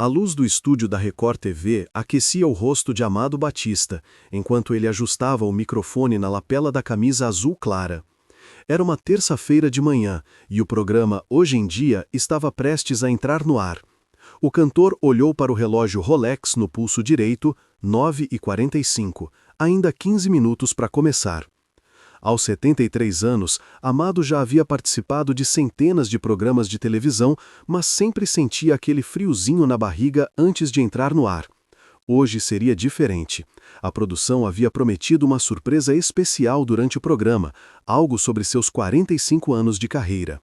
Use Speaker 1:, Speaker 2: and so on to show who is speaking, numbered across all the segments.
Speaker 1: A luz do estúdio da Record TV aquecia o rosto de Amado Batista, enquanto ele ajustava o microfone na lapela da camisa azul clara. Era uma terça-feira de manhã e o programa Hoje em Dia estava prestes a entrar no ar. O cantor olhou para o relógio Rolex no pulso direito, 9h45, ainda 15 minutos para começar. Aos 73 anos, Amado já havia participado de centenas de programas de televisão, mas sempre sentia aquele friozinho na barriga antes de entrar no ar. Hoje seria diferente. A produção havia prometido uma surpresa especial durante o programa, algo sobre seus 45 anos de carreira.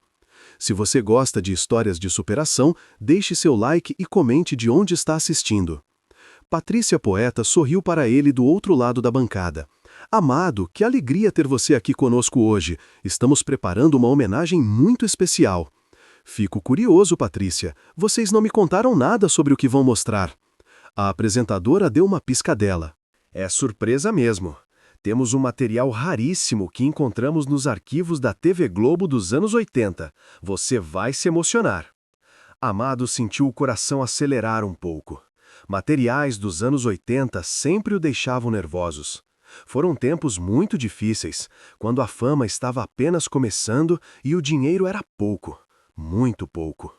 Speaker 1: Se você gosta de histórias de superação, deixe seu like e comente de onde está assistindo. Patrícia Poeta sorriu para ele do outro lado da bancada. Amado, que alegria ter você aqui conosco hoje. Estamos preparando uma homenagem muito especial. Fico curioso, Patrícia. Vocês não me contaram nada sobre o que vão mostrar. A apresentadora deu uma piscadela.
Speaker 2: É surpresa mesmo. Temos um material raríssimo que encontramos nos arquivos da TV Globo dos anos 80. Você vai se emocionar. Amado sentiu o coração acelerar um pouco. Materiais dos anos 80 sempre o deixavam nervosos. Foram tempos muito difíceis, quando a fama estava apenas começando e o dinheiro era pouco, muito pouco.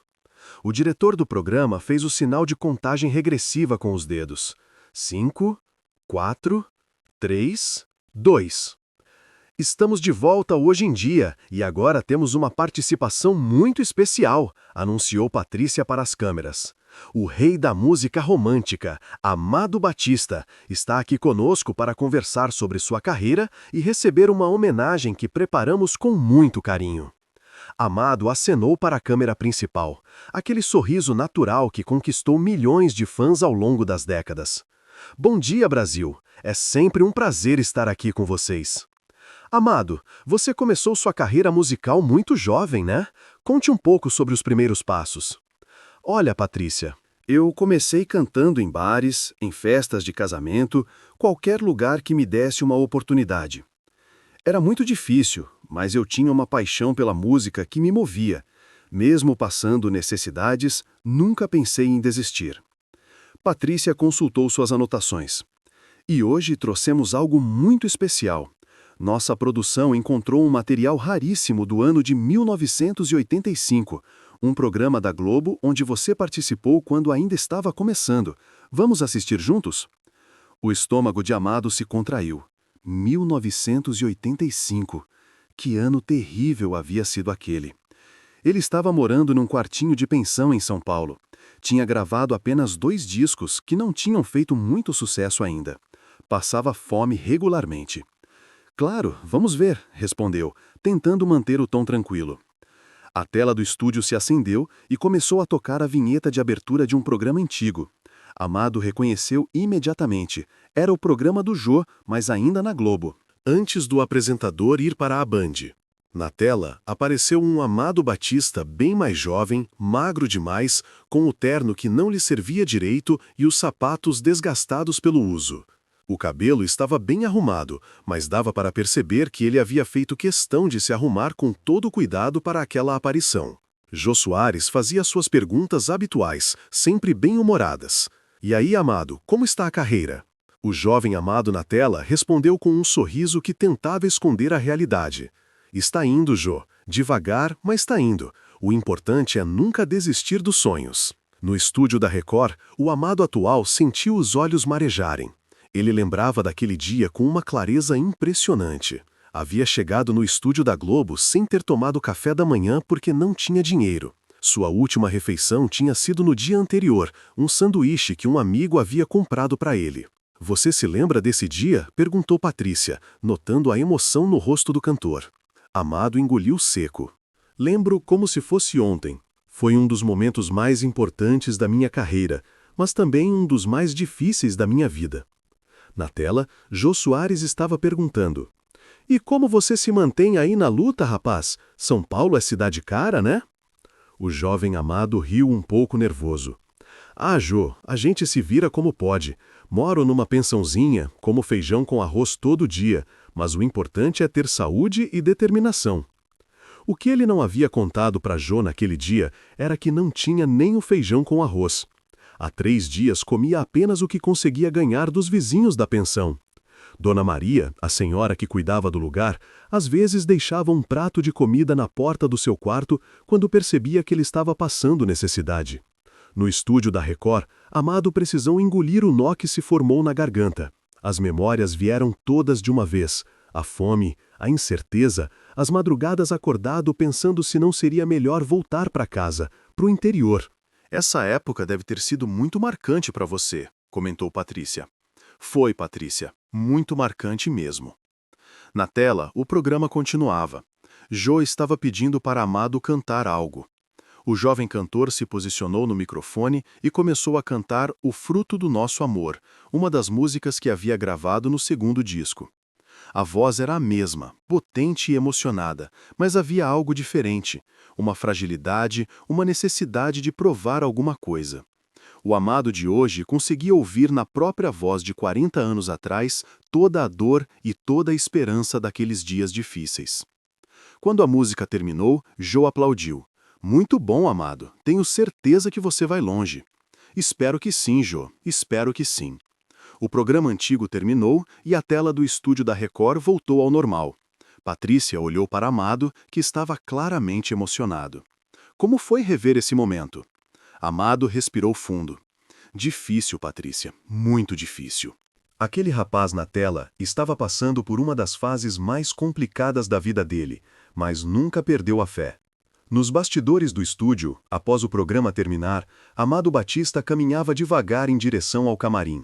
Speaker 2: O diretor do programa fez o sinal de contagem regressiva com os dedos. 5, 4, 3, 2. Estamos de volta hoje em dia e agora temos uma participação muito especial, anunciou Patrícia para as câmeras. O rei da música romântica, Amado Batista, está aqui conosco para conversar sobre sua carreira e receber uma homenagem que preparamos com muito carinho. Amado acenou para a câmera principal, aquele sorriso natural que conquistou milhões de fãs ao longo das décadas. Bom dia, Brasil! É sempre um prazer estar aqui com vocês. Amado, você começou sua carreira musical muito jovem, né? Conte um pouco sobre os primeiros passos. Olha, Patrícia, eu comecei cantando em bares, em festas de casamento, qualquer lugar que me desse uma oportunidade. Era muito difícil, mas eu tinha uma paixão pela música que me movia. Mesmo passando necessidades, nunca pensei em desistir. Patrícia consultou suas anotações. E hoje trouxemos algo muito especial. Nossa produção encontrou um material raríssimo do ano de 1985, um programa da Globo onde você participou quando ainda estava começando. Vamos assistir juntos? O estômago de Amado se contraiu. 1985. Que ano terrível havia sido aquele. Ele estava morando num quartinho de pensão em São Paulo. Tinha gravado apenas 2 discos que não tinham feito muito sucesso ainda. Passava fome regularmente. Claro, vamos ver, respondeu, tentando manter o tom tranquilo. A tela do estúdio se acendeu e começou a tocar a vinheta de abertura de um programa antigo. Amado reconheceu imediatamente. Era o programa do Jô, mas ainda na Globo. Antes do apresentador ir para a Band. Na tela, apareceu um Amado Batista bem mais jovem, magro demais, com o terno que não lhe servia direito e os sapatos desgastados pelo uso. O cabelo estava bem arrumado, mas dava para perceber que ele havia feito questão de se arrumar com todo cuidado para aquela aparição. Jô Soares fazia suas perguntas habituais, sempre bem-humoradas. E aí, Amado, como está a carreira? O jovem Amado na tela respondeu com um sorriso que tentava esconder a realidade. Está indo, Jô. Devagar, mas está indo. O importante é nunca desistir dos sonhos. No estúdio da Record, o Amado atual sentiu os olhos marejarem. Ele lembrava daquele dia com uma clareza impressionante. Havia chegado no estúdio da Globo sem ter tomado café da manhã porque não tinha dinheiro. Sua última refeição tinha sido no dia anterior, um sanduíche que um amigo havia comprado para ele. Você se lembra desse dia? Perguntou Patrícia, notando a emoção no rosto do cantor. Amado engoliu seco. Lembro como se fosse ontem. Foi um dos momentos mais importantes da minha carreira, mas também um dos mais difíceis da minha vida. Na tela, Jô Soares estava perguntando: "E como você se mantém aí na luta, rapaz? São Paulo é cidade cara, né?" O jovem Amado riu um pouco nervoso. "Ah, Jô, a gente se vira como pode. Moro numa pensãozinha, como feijão com arroz todo dia, mas o importante é ter saúde e determinação." O que ele não havia contado para Jô naquele dia era que não tinha nem o feijão com arroz.
Speaker 1: Há 3 dias comia apenas o que conseguia ganhar dos vizinhos da pensão. Dona Maria, a senhora que cuidava do lugar, às vezes deixava um prato de comida na porta do seu quarto quando percebia que ele estava passando necessidade. No estúdio da Record, Amado precisou engolir o nó que se formou na garganta. As memórias vieram todas de uma vez. A fome, a incerteza, as madrugadas acordado pensando se não seria melhor voltar para casa, para o interior.
Speaker 2: Essa época deve ter sido muito marcante para você, comentou Patrícia. Foi, Patrícia, muito marcante mesmo. Na tela, o programa continuava. Jô estava pedindo para Amado cantar algo. O jovem cantor se posicionou no microfone e começou a cantar O Fruto do Nosso Amor, uma das músicas que havia gravado no segundo disco. A voz era a mesma, potente e emocionada, mas havia algo diferente, uma fragilidade, uma necessidade de provar alguma coisa. O Amado de hoje conseguia ouvir na própria voz de 40 anos atrás toda a dor e toda a esperança daqueles dias difíceis. Quando a música terminou, Jô aplaudiu. Muito bom, Amado. Tenho certeza que você vai longe. Espero que sim, Jô. Espero que sim. O programa antigo terminou e a tela do estúdio da Record voltou ao normal. Patrícia olhou para Amado, que estava claramente emocionado. Como foi rever esse momento? Amado respirou fundo. Difícil, Patrícia. Muito difícil.
Speaker 1: Aquele rapaz na tela estava passando por uma das fases mais complicadas da vida dele, mas nunca perdeu a fé. Nos bastidores do estúdio, após o programa terminar, Amado Batista caminhava devagar em direção ao camarim.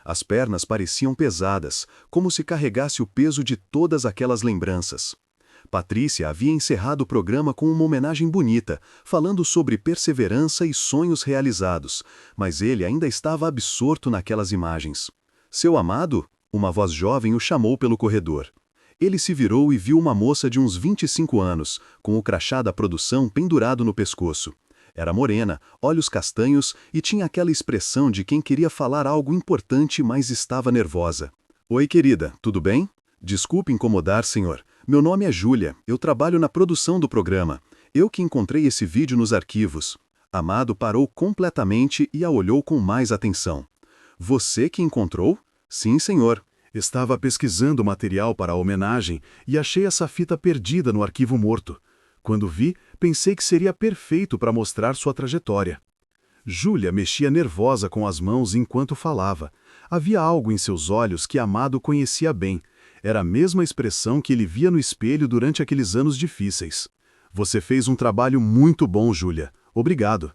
Speaker 1: As pernas pareciam pesadas, como se carregasse o peso de todas aquelas lembranças. Patrícia havia encerrado o programa com uma homenagem bonita, falando sobre perseverança e sonhos realizados, mas ele ainda estava absorto naquelas imagens. Seu amado? Uma voz jovem o chamou pelo corredor. Ele se virou e viu uma moça de uns 25 anos, com o crachá da produção pendurado no pescoço. Era morena, olhos castanhos e tinha aquela expressão de quem queria falar algo importante, mas estava nervosa. Oi, querida, tudo bem? Desculpe incomodar, senhor. Meu nome é Júlia, eu trabalho na produção do programa. Eu que encontrei esse vídeo nos arquivos. Amado parou completamente e a olhou com mais atenção. Você que encontrou? Sim, senhor. Estava pesquisando material para a homenagem e achei essa fita perdida no arquivo morto. Quando vi, pensei que seria perfeito para mostrar sua trajetória. Júlia mexia nervosa com as mãos enquanto falava. Havia algo em seus olhos que Amado conhecia bem. Era a mesma expressão que ele via no espelho durante aqueles anos difíceis. Você fez um trabalho muito bom, Júlia. Obrigado.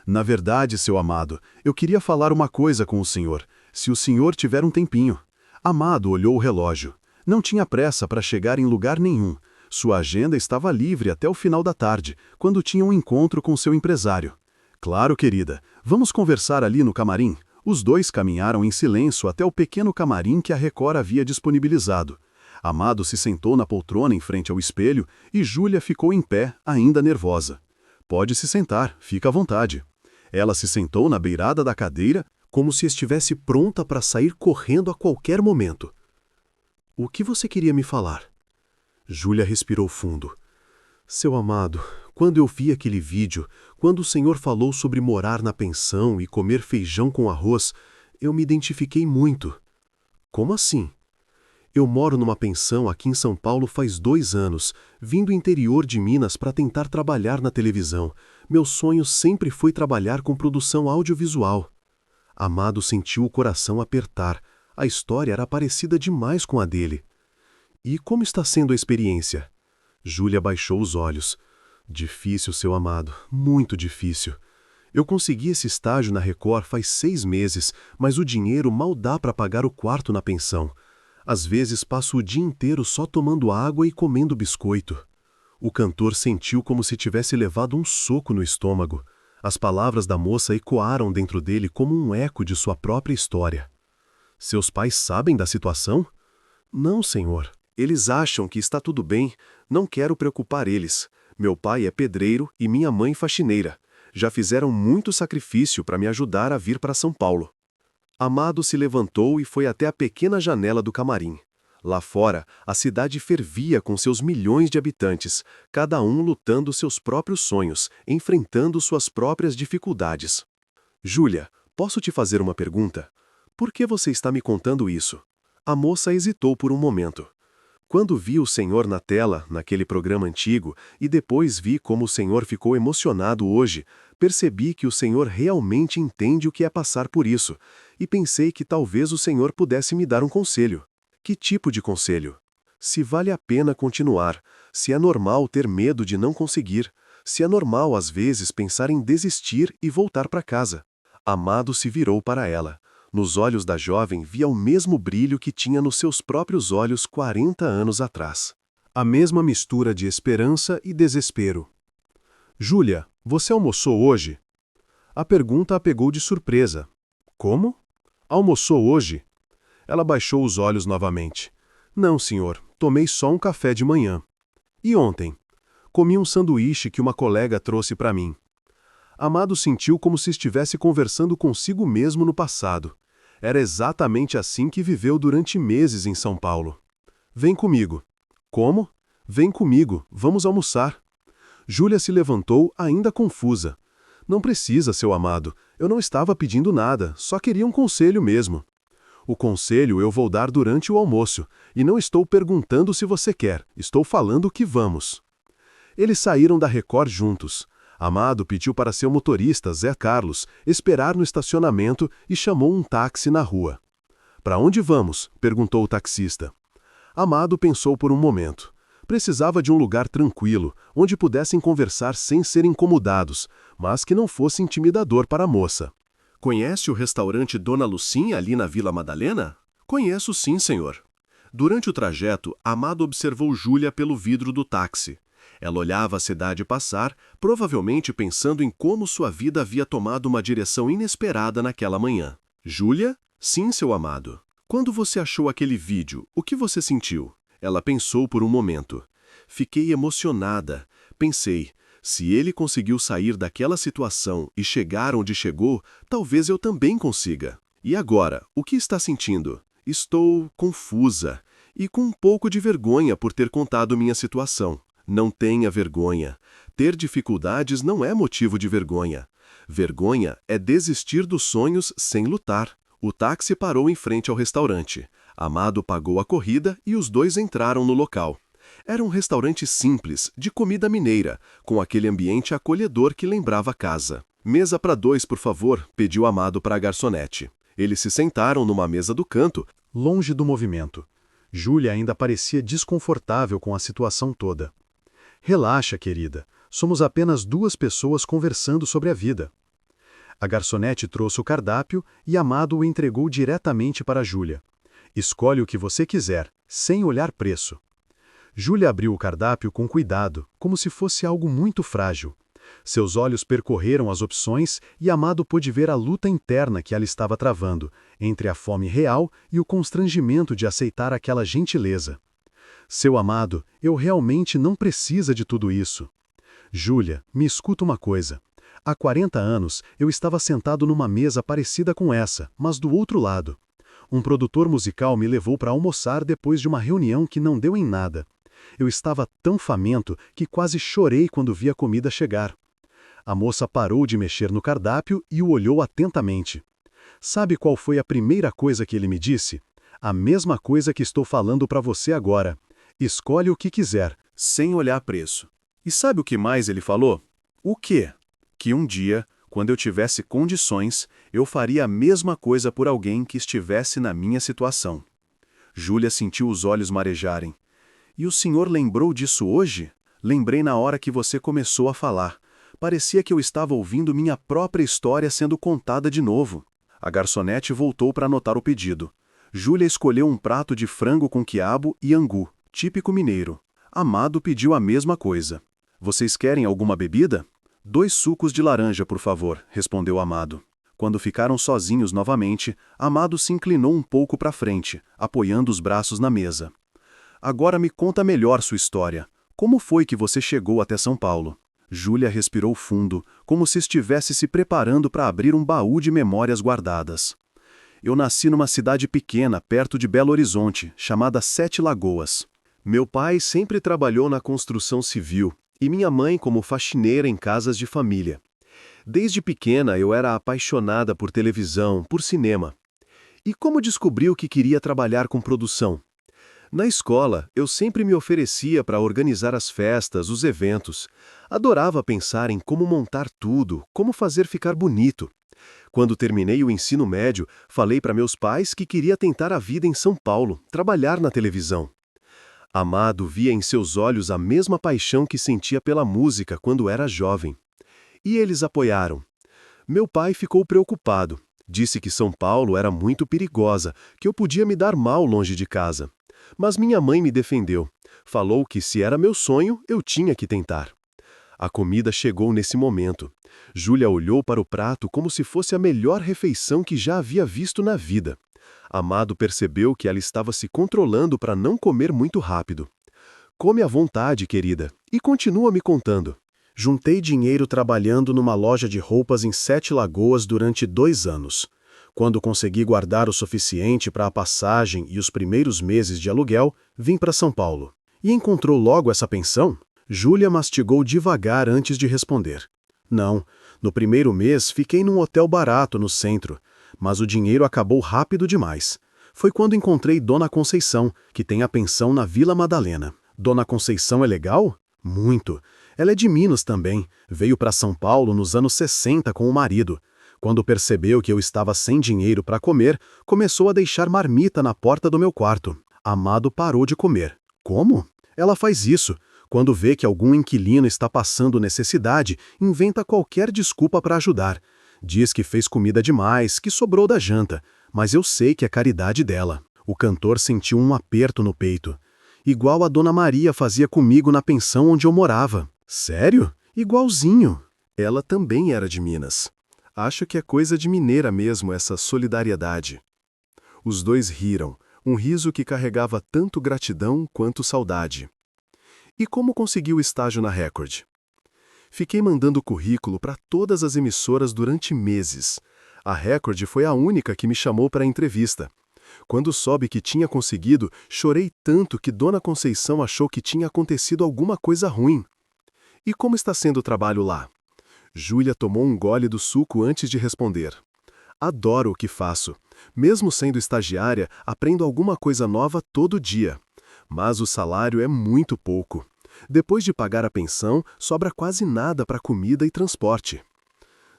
Speaker 1: Na verdade, seu Amado, eu queria falar uma coisa com o senhor, se o senhor tiver um tempinho. Amado olhou o relógio. Não tinha pressa para chegar em lugar nenhum. Sua agenda estava livre até o final da tarde, quando tinha um encontro com seu empresário. Claro, querida. Vamos conversar ali no camarim? Os dois caminharam em silêncio até o pequeno camarim que a Record havia disponibilizado. Amado se sentou na poltrona em frente ao espelho e Júlia ficou em pé, ainda nervosa. Pode se sentar, fica à vontade. Ela se sentou na beirada da cadeira, como se estivesse pronta para sair correndo a qualquer momento. O que você queria me falar? Júlia respirou fundo. Seu Amado, quando eu vi aquele vídeo, quando o senhor falou sobre morar na pensão e comer feijão com arroz, eu me identifiquei muito. Como assim? Eu moro numa pensão aqui em São Paulo faz 2 anos, vim do interior de Minas para tentar trabalhar na televisão. Meu sonho sempre foi trabalhar com produção audiovisual. Amado sentiu o coração apertar. A história era parecida demais com a dele. E como está sendo a experiência? Júlia baixou os olhos. Difícil, seu Amado, muito difícil. Eu consegui esse estágio na Record faz 6 meses, mas o dinheiro mal dá para pagar o quarto na pensão. Às vezes passo o dia inteiro só tomando água e comendo biscoito. O cantor sentiu como se tivesse levado um soco no estômago. As palavras da moça ecoaram dentro dele como um eco de sua própria história. Seus pais sabem da situação? Não, senhor. Eles acham que está tudo bem. Não quero preocupar eles. Meu pai é pedreiro e minha mãe faxineira. Já fizeram muito sacrifício para me ajudar a vir para São Paulo. Amado se levantou e foi até a pequena janela do camarim. Lá fora, a cidade fervia com seus milhões de habitantes, cada um lutando seus próprios sonhos, enfrentando suas próprias dificuldades. Júlia, Posso te fazer uma pergunta? Por que você está me contando isso? A moça hesitou por um momento. Quando vi o senhor na tela, naquele programa antigo, e depois vi como o senhor ficou emocionado hoje, percebi que o senhor realmente entende o que é passar por isso, e pensei que talvez o senhor pudesse me dar um conselho. Que tipo de conselho? Se vale a pena continuar, se é normal ter medo de não conseguir, se é normal às vezes pensar em desistir e voltar para casa. Amado se virou para ela. Nos olhos da jovem via o mesmo brilho que tinha nos seus próprios olhos 40 anos atrás. A mesma mistura de esperança e desespero. Júlia, você almoçou hoje? A pergunta a pegou de surpresa. Como? Almoçou hoje? Ela baixou os olhos novamente. Não, senhor, tomei só um café de manhã. E ontem? Comi um sanduíche que uma colega trouxe para mim. Amado sentiu como se estivesse conversando consigo mesmo no passado. Era exatamente assim que viveu durante meses em São Paulo. Vem comigo. Como? Vem comigo, vamos almoçar. Júlia se levantou, ainda confusa. Não precisa, seu amado. Eu não estava pedindo nada, só queria um conselho mesmo. O conselho eu vou dar durante o almoço, e não estou perguntando se você quer, estou falando que vamos. Eles saíram da Record juntos. Amado pediu para seu motorista, Zé Carlos, esperar no estacionamento e chamou um táxi na rua. Para onde vamos? Perguntou o taxista. Amado pensou por um momento. Precisava de um lugar tranquilo, onde pudessem conversar sem ser incomodados, mas que não fosse intimidador para a moça. Conhece o restaurante Dona Lucinha ali na Vila Madalena? Conheço sim, senhor. Durante o trajeto, Amado observou Júlia pelo vidro do táxi. Ela olhava a cidade passar, provavelmente pensando em como sua vida havia tomado uma direção inesperada naquela manhã. Júlia? Sim, seu amado. Quando você achou aquele vídeo, o que você sentiu? Ela pensou por um momento. Fiquei emocionada. Pensei, se ele conseguiu sair daquela situação e chegar onde chegou, talvez eu também consiga. E agora, o que está sentindo? Estou confusa e com um pouco de vergonha por ter contado minha situação. Não tenha vergonha. Ter dificuldades não é motivo de vergonha. Vergonha é desistir dos sonhos sem lutar. O táxi parou em frente ao restaurante. Amado pagou a corrida e os dois entraram no local. Era um restaurante simples, de comida mineira, com aquele ambiente acolhedor que lembrava casa. Mesa para dois, por favor, pediu Amado para a garçonete. Eles se sentaram numa mesa do canto, longe do movimento. Júlia ainda parecia desconfortável com a situação toda. Relaxa, querida. Somos apenas duas pessoas conversando sobre a vida. A garçonete trouxe o cardápio e Amado o entregou diretamente para Júlia. Escolhe o que você quiser, sem olhar preço. Júlia abriu o cardápio com cuidado, como se fosse algo muito frágil. Seus olhos percorreram as opções e Amado pôde ver a luta interna que ela estava travando, entre a fome real e o constrangimento de aceitar aquela gentileza. Seu amado, eu realmente não preciso de tudo isso. Júlia, me escuta uma coisa. Há 40 anos, eu estava sentado numa mesa parecida com essa, mas do outro lado. Um produtor musical me levou para almoçar depois de uma reunião que não deu em nada. Eu estava tão faminto que quase chorei quando vi a comida chegar. A moça parou de mexer no cardápio e o olhou atentamente. Sabe qual foi a primeira coisa que ele me disse? A mesma coisa que estou falando para você agora. Escolhe o que quiser, sem olhar preço. E sabe o que mais ele falou? O quê? Que um dia, quando eu tivesse condições, eu faria a mesma coisa por alguém que estivesse na minha situação. Júlia sentiu os olhos marejarem. E o senhor lembrou disso hoje? Lembrei na hora que você começou a falar. Parecia que eu estava ouvindo minha própria história sendo contada de novo. A garçonete voltou para anotar o pedido. Júlia escolheu um prato de frango com quiabo e angu, típico mineiro. Amado pediu a mesma coisa. Vocês querem alguma bebida? 2 sucos de laranja, por favor, respondeu Amado. Quando ficaram sozinhos novamente, Amado se inclinou um pouco para frente, apoiando os braços na mesa. Agora me conta melhor sua história. Como foi que você chegou até São Paulo? Júlia respirou fundo, como se estivesse se preparando para abrir um baú de memórias guardadas. Eu nasci numa cidade pequena, perto de Belo Horizonte, chamada Sete Lagoas. Meu pai sempre trabalhou na construção civil e minha mãe como faxineira em casas de família. Desde pequena eu era apaixonada por televisão, por cinema. E como descobriu que queria trabalhar com produção? Na escola, eu sempre me oferecia para organizar as festas, os eventos. Adorava pensar em como montar tudo, como fazer ficar bonito. Quando terminei o ensino médio, falei para meus pais que queria tentar a vida em São Paulo, trabalhar na televisão. Amado via em seus olhos a mesma paixão que sentia pela música quando era jovem. E eles apoiaram. Meu pai ficou preocupado. Disse que São Paulo era muito perigosa, que eu podia me dar mal longe de casa. Mas minha mãe me defendeu. Falou que se era meu sonho, eu tinha que tentar. A comida chegou nesse momento. Júlia olhou para o prato como se fosse a melhor refeição que já havia visto na vida. Amado percebeu que ela estava se controlando para não comer muito rápido. Come à vontade, querida, e continua me contando. Juntei dinheiro trabalhando numa loja de roupas em Sete Lagoas durante 2 anos. Quando consegui guardar o suficiente para a passagem e os primeiros meses de aluguel, vim para São Paulo. E encontrou logo essa pensão? Júlia mastigou devagar antes de responder. Não, no primeiro mês fiquei num hotel barato no centro, mas o dinheiro acabou rápido demais. Foi quando encontrei Dona Conceição, que tem a pensão na Vila Madalena. Dona Conceição é legal? Muito. Ela é de Minas também, veio para São Paulo nos anos 60 com o marido. Quando percebeu que eu estava sem dinheiro para comer, começou a deixar marmita na porta do meu quarto. Amado parou de comer. Como? Ela faz isso. Quando vê que algum inquilino está passando necessidade, inventa qualquer desculpa para ajudar. Diz que fez comida demais, que sobrou da janta, mas eu sei que é caridade dela. O cantor sentiu um aperto no peito. Igual a Dona Maria fazia comigo na pensão onde eu morava. Sério? Igualzinho. Ela também era de Minas. Acho que é coisa de mineira mesmo essa solidariedade. Os dois riram, um riso que carregava tanto gratidão quanto saudade. E como conseguiu o estágio na Record? Fiquei mandando currículo para todas as emissoras durante meses. A Record foi a única que me chamou para a entrevista. Quando soube que tinha conseguido, chorei tanto que Dona Conceição achou que tinha acontecido alguma coisa ruim. E como está sendo o trabalho lá? Júlia tomou um gole do suco antes de responder. Adoro o que faço. Mesmo sendo estagiária, aprendo alguma coisa nova todo dia. Mas o salário é muito pouco. Depois de pagar a pensão, sobra quase nada para comida e transporte.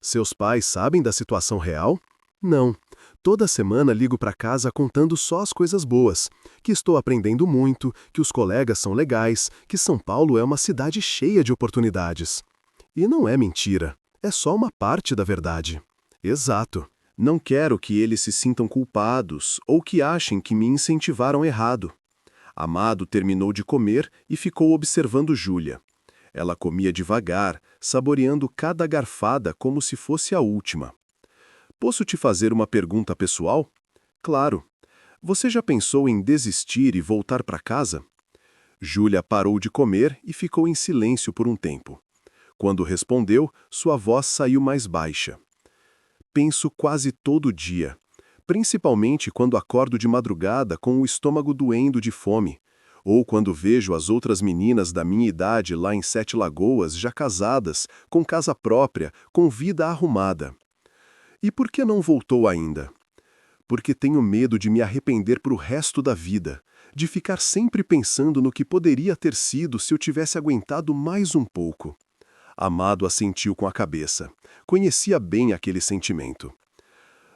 Speaker 1: Seus pais sabem da situação real? Não. Toda semana ligo para casa contando só as coisas boas, que estou aprendendo muito, que os colegas são legais, que São Paulo é uma cidade cheia de oportunidades. E não é mentira, é só uma parte da verdade. Exato. Não quero que eles se sintam culpados ou que achem que me incentivaram errado. Amado terminou de comer e ficou observando Júlia. Ela comia devagar, saboreando cada garfada como se fosse a última. Posso te fazer uma pergunta pessoal? Claro. Você já pensou em desistir e voltar para casa? Júlia parou de comer e ficou em silêncio por um tempo. Quando respondeu, sua voz saiu mais baixa. Penso quase todo dia, principalmente quando acordo de madrugada com o estômago doendo de fome, ou quando vejo as outras meninas da minha idade lá em Sete Lagoas já casadas, com casa própria, com vida arrumada. E por que não voltou ainda? Porque tenho medo de me arrepender pro resto da vida, de ficar sempre pensando no que poderia ter sido se eu tivesse aguentado mais um pouco. Amado assentiu com a cabeça. Conhecia bem aquele sentimento.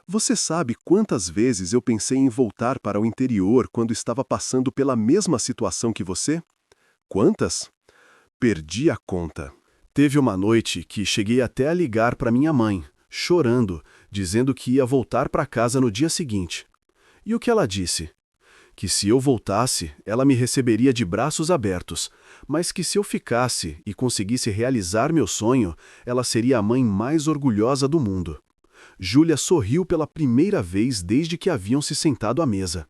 Speaker 1: Você sabe quantas vezes eu pensei em voltar para o interior quando estava passando pela mesma situação que você? Quantas? Perdi a conta. Teve uma noite que cheguei até a ligar para minha mãe, chorando, dizendo que ia voltar para casa no dia seguinte. E o que ela disse? Que se eu voltasse, ela me receberia de braços abertos, mas que se eu ficasse e conseguisse realizar meu sonho, ela seria a mãe mais orgulhosa do mundo. Júlia sorriu pela primeira vez desde que haviam se sentado à mesa.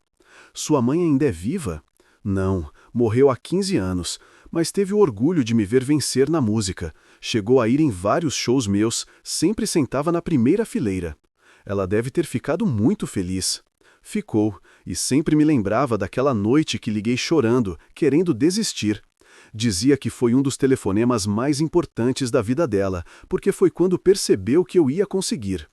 Speaker 1: Sua mãe ainda é viva? Não, morreu há 15 anos, mas teve o orgulho de me ver vencer na música. Chegou a ir em vários shows meus, sempre sentava na primeira fileira. Ela deve ter ficado muito feliz. Ficou, e sempre me lembrava daquela noite que liguei chorando, querendo desistir. Dizia que foi um dos telefonemas mais importantes da vida dela, porque foi quando percebeu que eu ia conseguir.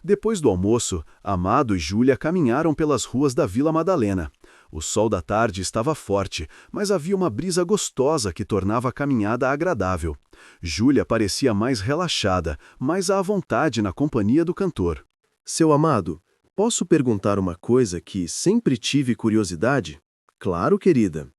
Speaker 1: Depois do almoço, Amado e Júlia caminharam pelas ruas da Vila Madalena. O sol da tarde estava forte, mas havia uma brisa gostosa que tornava a caminhada agradável. Júlia parecia mais relaxada, mais à vontade na companhia do cantor.
Speaker 2: Seu Amado, posso perguntar uma coisa que sempre tive curiosidade? Claro, querida.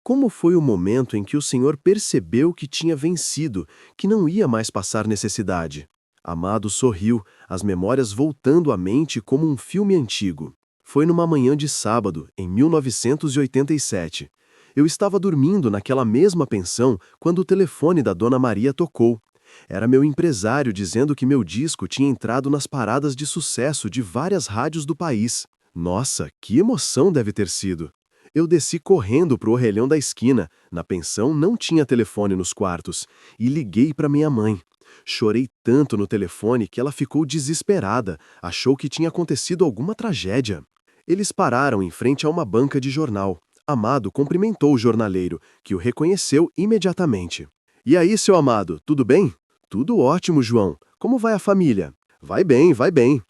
Speaker 2: Como foi o momento em que o senhor percebeu que tinha vencido, que não ia mais passar necessidade? Amado sorriu, as memórias voltando à mente como um filme antigo. Foi numa manhã de sábado, em 1987. Eu estava dormindo naquela mesma pensão quando o telefone da Dona Maria tocou. Era meu empresário dizendo que meu disco tinha entrado nas paradas de sucesso de várias rádios do país. Nossa, que emoção deve ter sido! Eu desci correndo para o orelhão da esquina, na pensão não tinha telefone nos quartos, e liguei para minha mãe. Chorei tanto no telefone que ela ficou desesperada, achou que tinha acontecido alguma tragédia. Eles pararam em frente a uma banca de jornal. Amado cumprimentou o jornaleiro, que o reconheceu imediatamente. E aí, seu Amado, tudo bem? Tudo ótimo, João. Como vai a família? Vai bem, vai bem.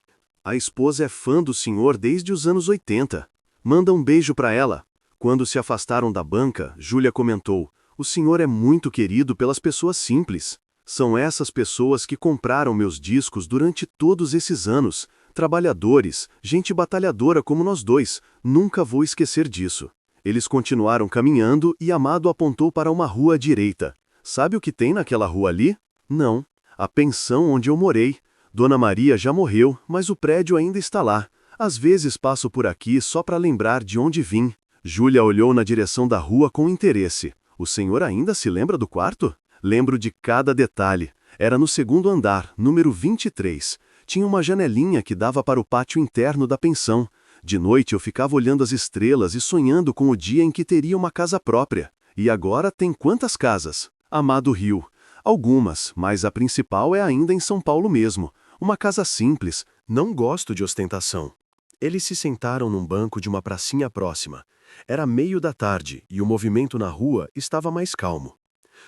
Speaker 1: A esposa é fã do senhor desde os anos 80. Manda um beijo para ela. Quando se afastaram da banca, Júlia comentou: o senhor é muito querido pelas pessoas simples. São essas pessoas que compraram meus discos durante todos esses anos. Trabalhadores, gente batalhadora como nós dois. Nunca vou esquecer disso. Eles continuaram caminhando e Amado apontou para uma rua à direita. Sabe o que tem naquela rua ali? Não. A pensão onde eu morei. Dona Maria já morreu, mas o prédio ainda está lá. Às vezes passo por aqui só para lembrar de onde vim. Júlia olhou na direção da rua com interesse. O senhor ainda se lembra do quarto? Lembro de cada detalhe. Era no segundo andar, número 23. Tinha uma janelinha que dava para o pátio interno da pensão. De noite eu ficava olhando as estrelas e sonhando com o dia em que teria uma casa própria. E agora tem quantas casas? Amado riu. Algumas, mas a principal é ainda em São Paulo mesmo. Uma casa simples. Não gosto de ostentação. Eles se sentaram num banco de uma pracinha próxima. Era meio da tarde e o movimento na rua estava mais calmo.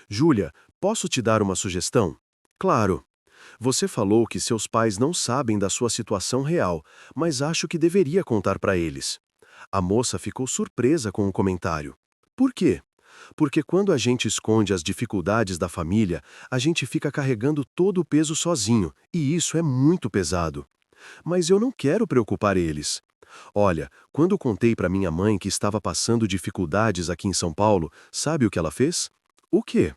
Speaker 1: Júlia, posso te dar uma sugestão? Claro. Você falou que seus pais não sabem da sua situação real, mas acho que deveria contar para eles. A moça ficou surpresa com o comentário. Por quê? Porque quando a gente esconde as dificuldades da família, a gente fica carregando todo o peso sozinho, e isso é muito pesado. Mas eu não quero preocupar eles. Olha, quando contei para minha mãe que estava passando dificuldades aqui em São Paulo, sabe o que ela fez? O quê?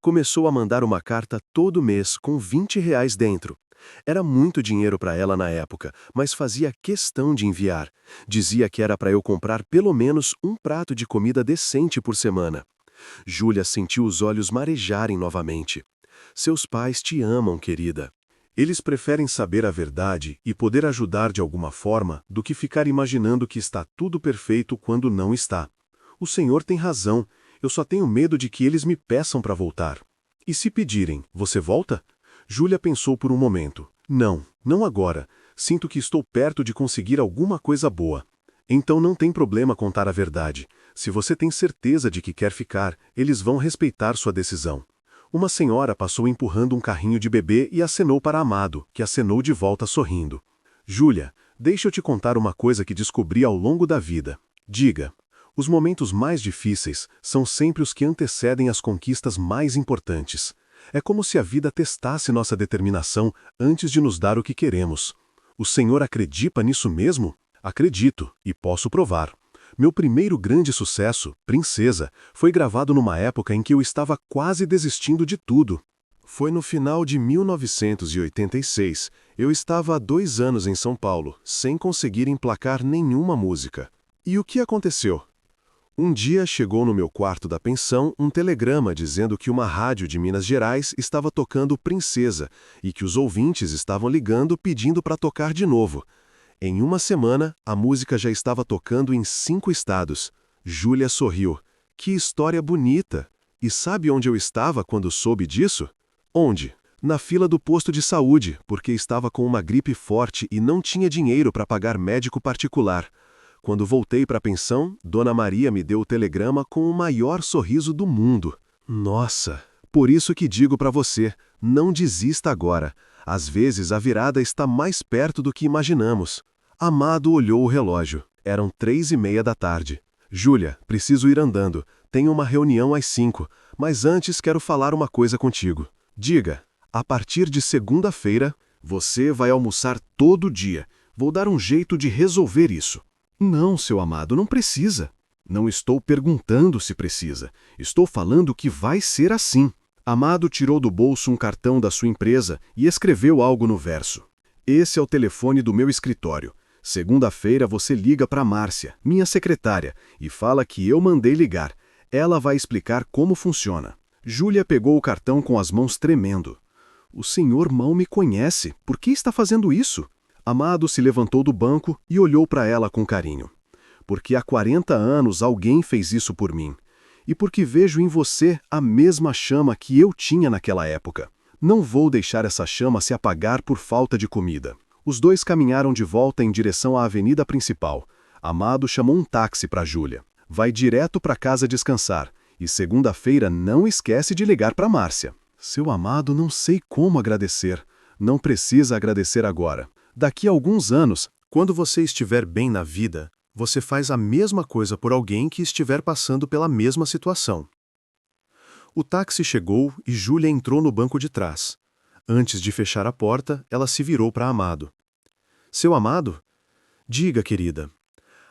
Speaker 1: Começou a mandar uma carta todo mês com R$ 20 dentro. Era muito dinheiro para ela na época, mas fazia questão de enviar. Dizia que era para eu comprar pelo menos um prato de comida decente por semana. Júlia sentiu os olhos marejarem novamente. Seus pais te amam, querida. Eles preferem saber a verdade e poder ajudar de alguma forma do que ficar imaginando que está tudo perfeito quando não está. O senhor tem razão, eu só tenho medo de que eles me peçam para voltar. E se pedirem, você volta? Júlia pensou por um momento. Não, não agora. Sinto que estou perto de conseguir alguma coisa boa. Então não tem problema contar a verdade. Se você tem certeza de que quer ficar, eles vão respeitar sua decisão. Uma senhora passou empurrando um carrinho de bebê e acenou para Amado, que acenou de volta sorrindo. Júlia, deixa eu te contar uma coisa que descobri ao longo da vida. Diga, os momentos mais difíceis são sempre os que antecedem as conquistas mais importantes. É como se a vida testasse nossa determinação antes de nos dar o que queremos. O senhor acredita nisso mesmo? Acredito, e posso provar. Meu primeiro grande sucesso, Princesa, foi gravado numa época em que eu estava quase desistindo de tudo. Foi no final de 1986. Eu estava há 2 anos em São Paulo, sem conseguir emplacar nenhuma música. E o que aconteceu? Um dia chegou no meu quarto da pensão um telegrama dizendo que uma rádio de Minas Gerais estava tocando Princesa e que os ouvintes estavam ligando pedindo para tocar de novo. Em uma semana, a música já estava tocando em 5 estados. Júlia sorriu. Que história bonita! E sabe onde eu estava quando soube disso? Onde? Na fila do posto de saúde, porque estava com uma gripe forte e não tinha dinheiro para pagar médico particular. Quando voltei para a pensão, Dona Maria me deu o telegrama com o maior sorriso do mundo. Nossa, por isso que digo para você, não desista agora. Às vezes a virada está mais perto do que imaginamos. Amado olhou o relógio. Eram 3:30 da tarde. Júlia, preciso ir andando. Tenho uma reunião às 5, mas antes quero falar uma coisa contigo. Diga, a partir de segunda-feira, você vai almoçar todo dia. Vou dar um jeito de resolver isso. Não, seu amado, não precisa. Não estou perguntando se precisa. Estou falando que vai ser assim. Amado tirou do bolso um cartão da sua empresa e escreveu algo no verso. Esse é o telefone do meu escritório. Segunda-feira você liga para Márcia, minha secretária, e fala que eu mandei ligar. Ela vai explicar como funciona. Júlia pegou o cartão com as mãos tremendo. O senhor mal me conhece. Por que está fazendo isso? Amado se levantou do banco e olhou para ela com carinho. Porque há 40 anos alguém fez isso por mim. E porque vejo em você a mesma chama que eu tinha naquela época. Não vou deixar essa chama se apagar por falta de comida. Os dois caminharam de volta em direção à avenida principal. Amado chamou um táxi para Júlia. Vai direto para casa descansar. E segunda-feira não esquece de ligar para Márcia. Seu amado, não sei como agradecer. Não precisa agradecer agora. Daqui a alguns anos, quando você estiver bem na vida, você faz a mesma coisa por alguém que estiver passando pela mesma situação. O táxi chegou e Júlia entrou no banco de trás. Antes de fechar a porta, ela se virou para Amado. Seu Amado? Diga, querida.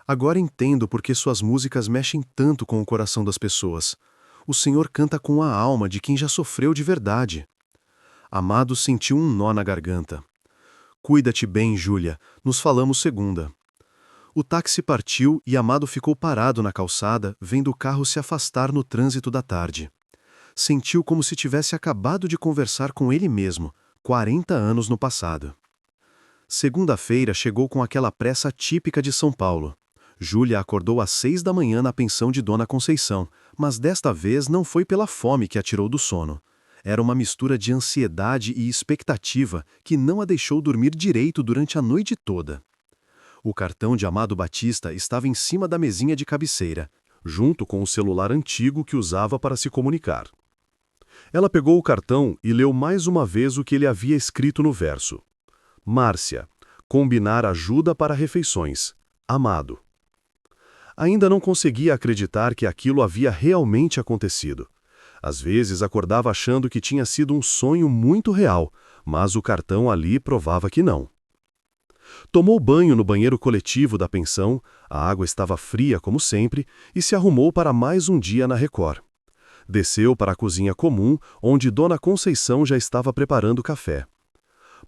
Speaker 1: Agora entendo por que suas músicas mexem tanto com o coração das pessoas. O Senhor canta com a alma de quem já sofreu de verdade. Amado sentiu um nó na garganta. Cuida-te bem, Júlia. Nos falamos segunda. O táxi partiu e Amado ficou parado na calçada, vendo o carro se afastar no trânsito da tarde. Sentiu como se tivesse acabado de conversar com ele mesmo, 40 anos no passado. Segunda-feira chegou com aquela pressa típica de São Paulo. Júlia acordou às 6 da manhã na pensão de Dona Conceição, mas desta vez não foi pela fome que a tirou do sono. Era uma mistura de ansiedade e expectativa que não a deixou dormir direito durante a noite toda. O cartão de Amado Batista estava em cima da mesinha de cabeceira, junto com o celular antigo que usava para se comunicar. Ela pegou o cartão e leu mais uma vez o que ele havia escrito no verso. Márcia, combinar ajuda para refeições. Amado. Ainda não conseguia acreditar que aquilo havia realmente acontecido. Às vezes acordava achando que tinha sido um sonho muito real, mas o cartão ali provava que não. Tomou banho no banheiro coletivo da pensão, a água estava fria como sempre, e se arrumou para mais um dia na Record. Desceu para a cozinha comum, onde Dona Conceição já estava preparando café.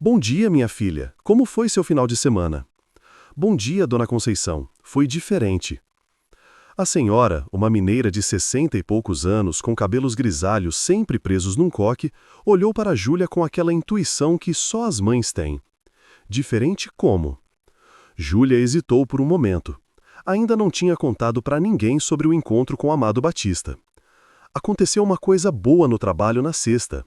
Speaker 1: Bom dia, minha filha. Como foi seu final de semana? Bom dia, Dona Conceição. Foi diferente. A senhora, uma mineira de 60 e poucos anos, com cabelos grisalhos sempre presos num coque, olhou para Júlia com aquela intuição que só as mães têm. Diferente como? Júlia hesitou por um momento. Ainda não tinha contado para ninguém sobre o encontro com Amado Batista. Aconteceu uma coisa boa no trabalho na sexta.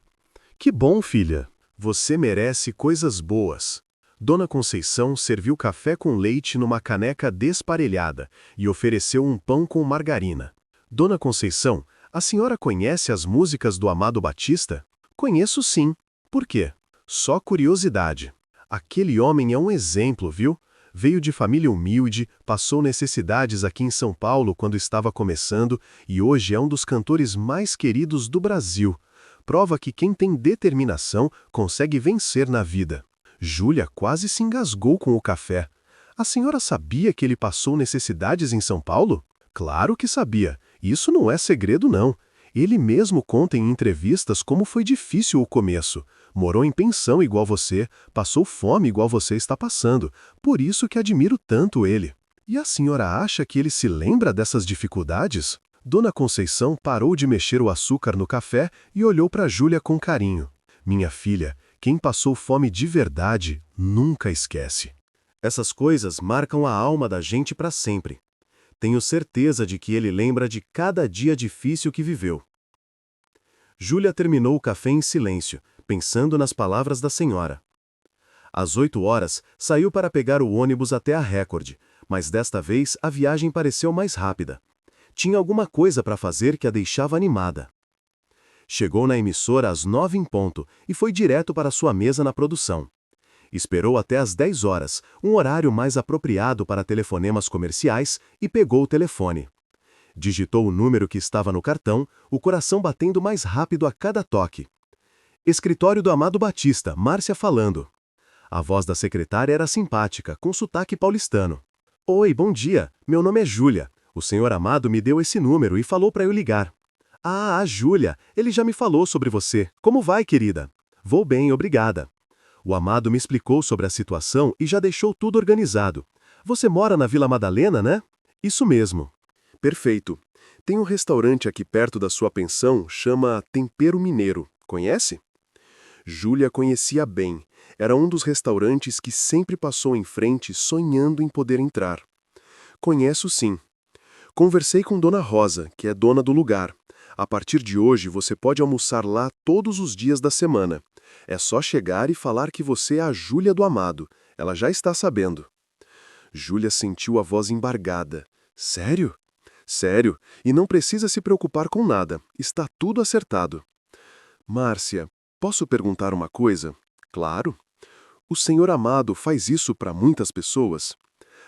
Speaker 1: Que bom, filha. Você merece coisas boas. Dona Conceição serviu café com leite numa caneca desparelhada e ofereceu um pão com margarina. Dona Conceição, a senhora conhece as músicas do Amado Batista? Conheço sim. Por quê? Só curiosidade. Aquele homem é um exemplo, viu? Veio de família humilde, passou necessidades aqui em São Paulo quando estava começando e hoje é um dos cantores mais queridos do Brasil. Prova que quem tem determinação consegue vencer na vida. Júlia quase se engasgou com o café. A senhora sabia que ele passou necessidades em São Paulo? Claro que sabia. Isso não é segredo, não. Ele mesmo conta em entrevistas como foi difícil o começo. Morou em pensão igual você, passou fome igual você está passando. Por isso que admiro tanto ele. E a senhora acha que ele se lembra dessas dificuldades? Dona Conceição parou de mexer o açúcar no café e olhou para Júlia com carinho. Minha filha, quem passou fome de verdade nunca esquece. Essas coisas marcam a alma da gente para sempre. Tenho certeza de que ele lembra de cada dia difícil que viveu. Júlia terminou o café em silêncio, pensando nas palavras da senhora. Às 8 horas, saiu para pegar o ônibus até a Record, mas desta vez a viagem pareceu mais rápida. Tinha alguma coisa para fazer que a deixava animada. Chegou na emissora às 9 em ponto e foi direto para sua mesa na produção. Esperou até às 10 horas, um horário mais apropriado para telefonemas comerciais, e pegou o telefone. Digitou o número que estava no cartão, o coração batendo mais rápido a cada toque. Escritório do Amado Batista, Márcia falando. A voz da secretária era simpática, com sotaque paulistano. Oi, bom dia, meu nome é Júlia. O senhor Amado me deu esse número e falou para eu ligar. Ah, a Júlia, ele já me falou sobre você. Como vai, querida? Vou bem, obrigada. O Amado me explicou sobre a situação e já deixou tudo organizado. Você mora na Vila Madalena, né? Isso mesmo. Perfeito. Tem um restaurante aqui perto da sua pensão, chama Tempero Mineiro. Conhece? Júlia conhecia bem. Era um dos restaurantes que sempre passou em frente sonhando em poder entrar. Conheço sim. Conversei com Dona Rosa, que é dona do lugar. A partir de hoje você pode almoçar lá todos os dias da semana. É só chegar e falar que você é a Júlia do Amado. Ela já está sabendo. Júlia sentiu a voz embargada. Sério? Sério, e não precisa se preocupar com nada. Está tudo acertado. Márcia, posso perguntar uma coisa? Claro. O senhor Amado faz isso para muitas pessoas?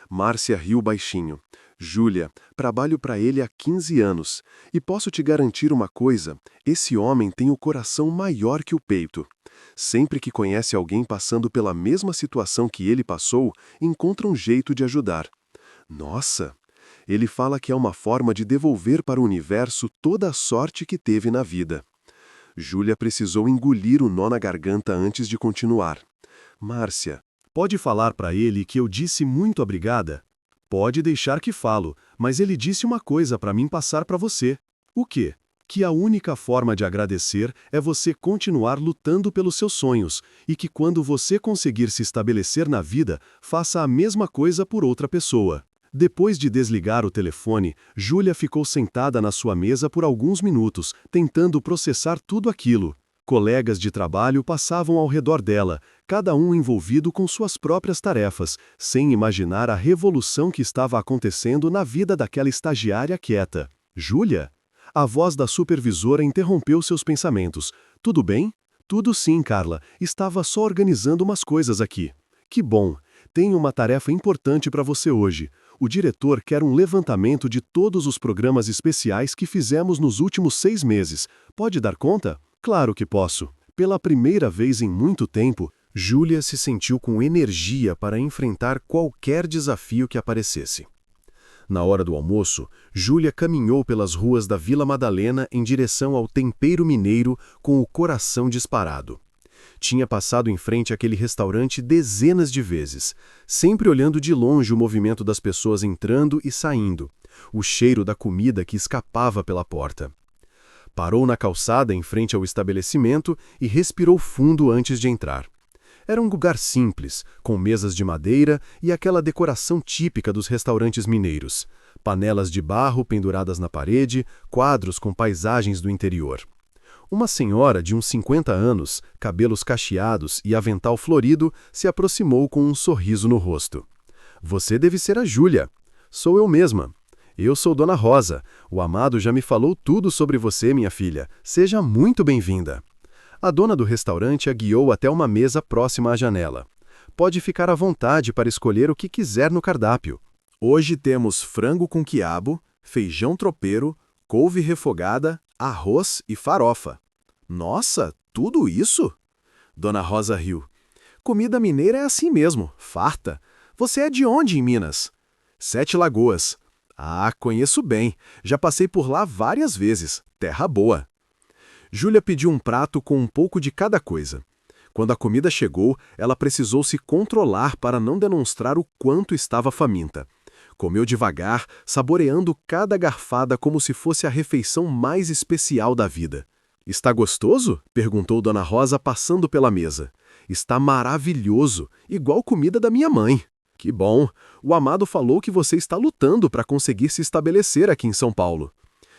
Speaker 1: Márcia riu baixinho. Júlia, trabalho para ele há 15 anos. E posso te garantir uma coisa, esse homem tem o coração maior que o peito. Sempre que conhece alguém passando pela mesma situação que ele passou, encontra um jeito de ajudar. Nossa! Ele fala que é uma forma de devolver para o universo toda a sorte que teve na vida. Júlia precisou engolir o nó na garganta antes de continuar. Márcia, pode falar para ele que eu disse muito obrigada? Pode deixar que falo, mas ele disse uma coisa para mim passar para você. O quê? Que a única forma de agradecer é você continuar lutando pelos seus sonhos, e que quando você conseguir se estabelecer na vida, faça a mesma coisa por outra pessoa. Depois de desligar o telefone, Júlia ficou sentada na sua mesa por alguns minutos, tentando processar tudo aquilo. Colegas de trabalho passavam ao redor dela, cada um envolvido com suas próprias tarefas, sem imaginar a revolução que estava acontecendo na vida daquela estagiária quieta. Júlia? A voz da supervisora interrompeu seus pensamentos. Tudo bem? Tudo sim, Carla. Estava só organizando umas coisas aqui. Que bom. Tenho uma tarefa importante para você hoje. O diretor quer um levantamento de todos os programas especiais que fizemos nos últimos 6 meses. Pode dar conta? Claro que posso. Pela primeira vez em muito tempo, Júlia se sentiu com energia para enfrentar qualquer desafio que aparecesse. Na hora do almoço, Júlia caminhou pelas ruas da Vila Madalena em direção ao Tempero Mineiro com o coração disparado. Tinha passado em frente àquele restaurante dezenas de vezes, sempre olhando de longe o movimento das pessoas entrando e saindo, o cheiro da comida que escapava pela porta. Parou na calçada em frente ao estabelecimento e respirou fundo antes de entrar. Era um lugar simples, com mesas de madeira e aquela decoração típica dos restaurantes mineiros. Panelas de barro penduradas na parede, quadros com paisagens do interior. Uma senhora de uns 50 anos, cabelos cacheados e avental florido, se aproximou com um sorriso no rosto. Você deve ser a Júlia. Sou eu mesma. Eu sou Dona Rosa. O Amado já me falou tudo sobre você, minha filha. Seja muito bem-vinda. A dona do restaurante a guiou até uma mesa próxima à janela. Pode ficar à vontade para escolher o que quiser no cardápio. Hoje temos frango com quiabo, feijão tropeiro, couve refogada, arroz e farofa. Nossa, tudo isso? Dona Rosa riu. Comida mineira é assim mesmo, farta. Você é de onde em Minas? 7 Lagoas. Ah, conheço bem. Já passei por lá várias vezes. Terra boa. Júlia pediu um prato com um pouco de cada coisa. Quando a comida chegou, ela precisou se controlar para não demonstrar o quanto estava faminta. Comeu devagar, saboreando cada garfada como se fosse a refeição mais especial da vida. Está gostoso? Perguntou Dona Rosa passando pela mesa. Está maravilhoso, igual comida da minha mãe. Que bom! O Amado falou que você está lutando para conseguir se estabelecer aqui em São Paulo.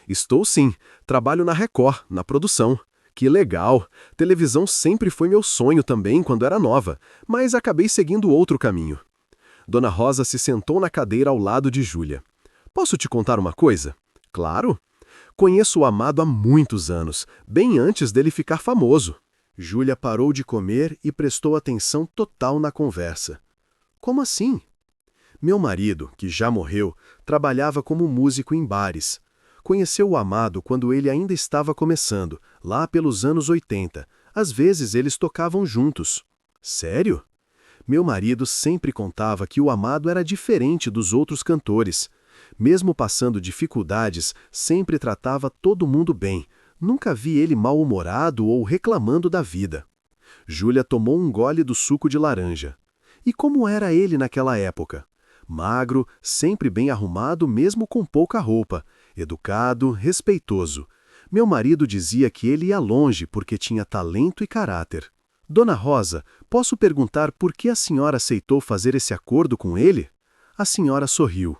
Speaker 1: Estou sim, trabalho na Record, na produção. Que legal! Televisão sempre foi meu sonho também quando era nova, mas acabei seguindo outro caminho. Dona Rosa se sentou na cadeira ao lado de Júlia. Posso te contar uma coisa? Claro! Conheço o Amado há muitos anos, bem antes dele ficar famoso. Júlia parou de comer e prestou atenção total na conversa. Como assim? Meu marido, que já morreu, trabalhava como músico em bares. Conheceu o Amado quando ele ainda estava começando, lá pelos anos 80. Às vezes eles tocavam juntos. Sério? Meu marido sempre contava que o Amado era diferente dos outros cantores. Mesmo passando dificuldades, sempre tratava todo mundo bem. Nunca vi ele mal-humorado ou reclamando da vida. Júlia tomou um gole do suco de laranja. E como era ele naquela época? Magro, sempre bem arrumado mesmo com pouca roupa, educado, respeitoso. Meu marido dizia que ele ia longe porque tinha talento e caráter. Dona Rosa, posso perguntar por que a senhora aceitou fazer esse acordo com ele? A senhora sorriu.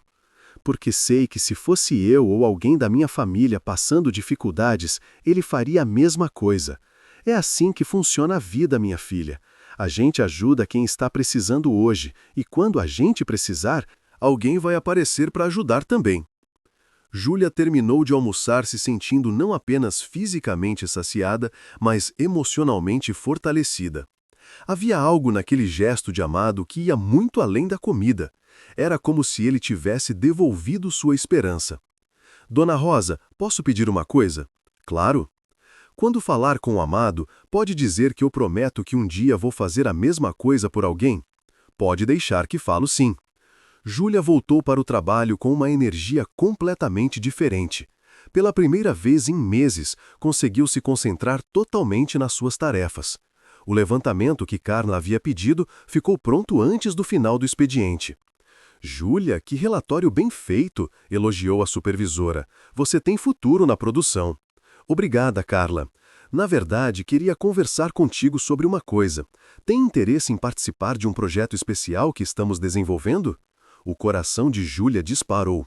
Speaker 1: Porque sei que se fosse eu ou alguém da minha família passando dificuldades, ele faria a mesma coisa. É assim que funciona a vida, minha filha. A gente ajuda quem está precisando hoje, e quando a gente precisar, alguém vai aparecer para ajudar também. Júlia terminou de almoçar se sentindo não apenas fisicamente saciada, mas emocionalmente fortalecida. Havia algo naquele gesto de Amado que ia muito além da comida. Era como se ele tivesse devolvido sua esperança. Dona Rosa, posso pedir uma coisa? Claro. Quando falar com o Amado, pode dizer que eu prometo que um dia vou fazer a mesma coisa por alguém? Pode deixar que falo sim. Júlia voltou para o trabalho com uma energia completamente diferente. Pela primeira vez em meses, conseguiu se concentrar totalmente nas suas tarefas. O levantamento que Carla havia pedido ficou pronto antes do final do expediente. Júlia, que relatório bem feito, elogiou a supervisora. Você tem futuro na produção. Obrigada, Carla. Na verdade, queria conversar contigo sobre uma coisa. Tem interesse em participar de um projeto especial que estamos desenvolvendo? O coração de Júlia disparou.